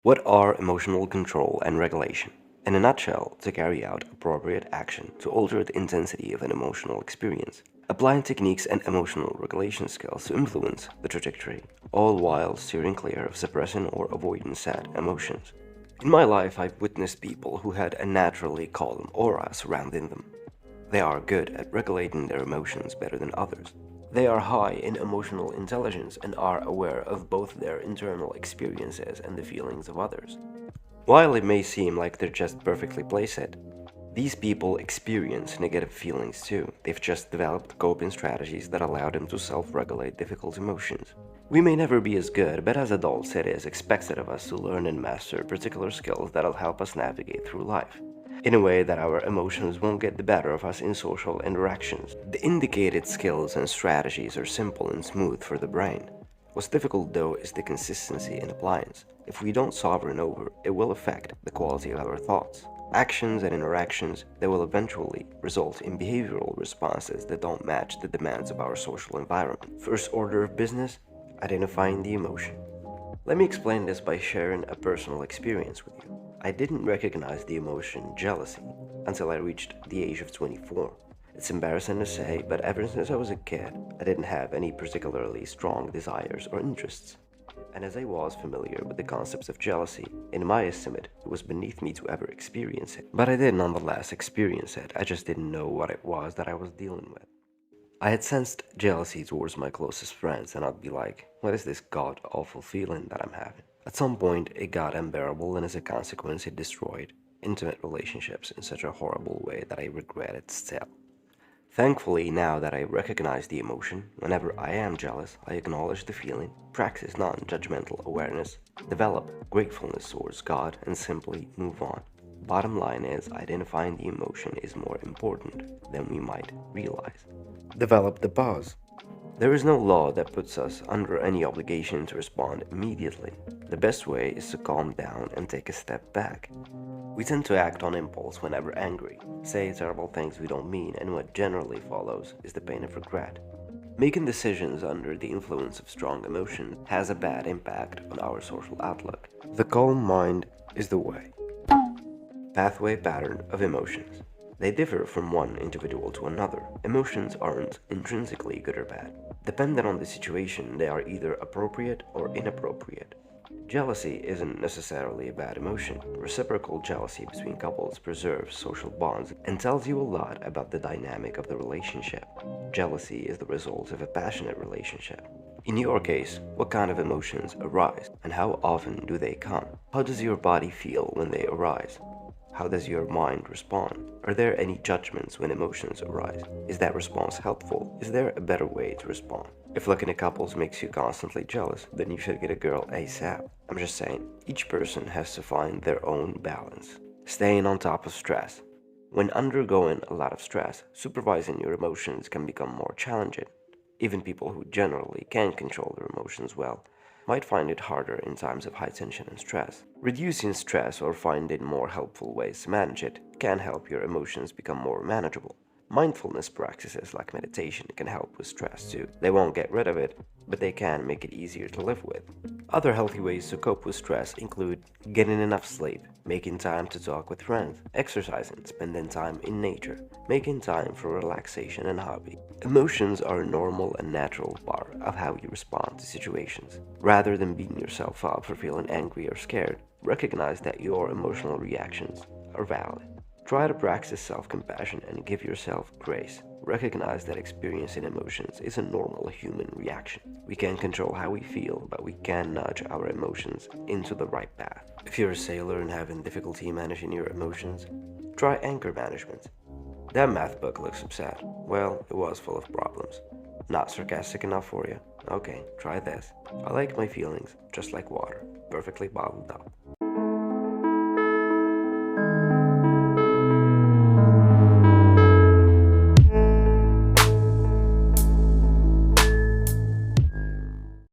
What are emotional control and regulation? In a nutshell, to carry out appropriate action to alter the intensity of an emotional experience, applying techniques and emotional regulation skills to influence the trajectory, all while steering clear of suppressing or avoiding sad emotions. In my life, I've witnessed people who had a naturally calm aura surrounding them. They are good at regulating their emotions better than others. They are high in emotional intelligence and are aware of both their internal experiences and the feelings of others. While it may seem like they're just perfectly placed, these people experience negative feelings too. They've just developed coping strategies that allow them to self-regulate difficult emotions. We may never be as good, but as adults it is expected of us to learn and master particular skills that'll help us navigate through life in a way that our emotions won't get the better of us in social interactions. The indicated skills and strategies are simple and smooth for the brain. What's difficult though is the consistency in appliance. If we don't sovereign over, it will affect the quality of our thoughts, actions and interactions that will eventually result in behavioral responses that don't match the demands of our social environment. First order of business, identifying the emotion. Let me explain this by sharing a personal experience with you. I didn't recognize the emotion jealousy until I reached the age of 24. It's embarrassing to say, but ever since I was a kid, I didn't have any particularly strong desires or interests. And as I was familiar with the concepts of jealousy, in my estimate, it was beneath me to ever experience it. But I did nonetheless experience it, I just didn't know what it was that I was dealing with. I had sensed jealousy towards my closest friends, and I'd be like, what is this god-awful feeling that I'm having? At some point, it got unbearable, and as a consequence, it destroyed intimate relationships in such a horrible way that I regret it still. Thankfully, now that I recognize the emotion, whenever I am jealous, I acknowledge the feeling, practice non-judgmental awareness, develop gratefulness towards God, and simply move on. Bottom line is, identifying the emotion is more important than we might realize. Develop the pause. There is no law that puts us under any obligation to respond immediately. The best way is to calm down and take a step back. We tend to act on impulse whenever angry, say terrible things we don't mean, and what generally follows is the pain of regret. Making decisions under the influence of strong emotions has a bad impact on our social outlook. The calm mind is the way. Pathway pattern of emotions. They differ from one individual to another. Emotions aren't intrinsically good or bad. Depending on the situation, they are either appropriate or inappropriate. Jealousy isn't necessarily a bad emotion. Reciprocal jealousy between couples preserves social bonds and tells you a lot about the dynamic of the relationship. Jealousy is the result of a passionate relationship. In your case, what kind of emotions arise, and how often do they come? How does your body feel when they arise? How does your mind respond? Are there any judgments when emotions arise? Is that response helpful? Is there a better way to respond? If looking at couples makes you constantly jealous, then you should get a girl ASAP. I'm just saying, each person has to find their own balance. Staying on top of stress. When undergoing a lot of stress, supervising your emotions can become more challenging. Even people who generally can control their emotions well might find it harder in times of high tension and stress. Reducing stress or finding more helpful ways to manage it can help your emotions become more manageable. Mindfulness practices like meditation can help with stress too. They won't get rid of it, but they can make it easier to live with. Other healthy ways to cope with stress include getting enough sleep, making time to talk with friends, exercising, spending time in nature, making time for relaxation and hobby. Emotions are a normal and natural part of how you respond to situations. Rather than beating yourself up for feeling angry or scared, recognize that your emotional reactions are valid. Try to practice self-compassion and give yourself grace. Recognize that experiencing emotions is a normal human reaction. We can't control how we feel, but we can nudge our emotions into the right path. If you're a sailor and having difficulty managing your emotions, try anger management. That math book looks upset. Well, it was full of problems. Not sarcastic enough for you? Okay, try this. I like my feelings just like water, perfectly bottled up.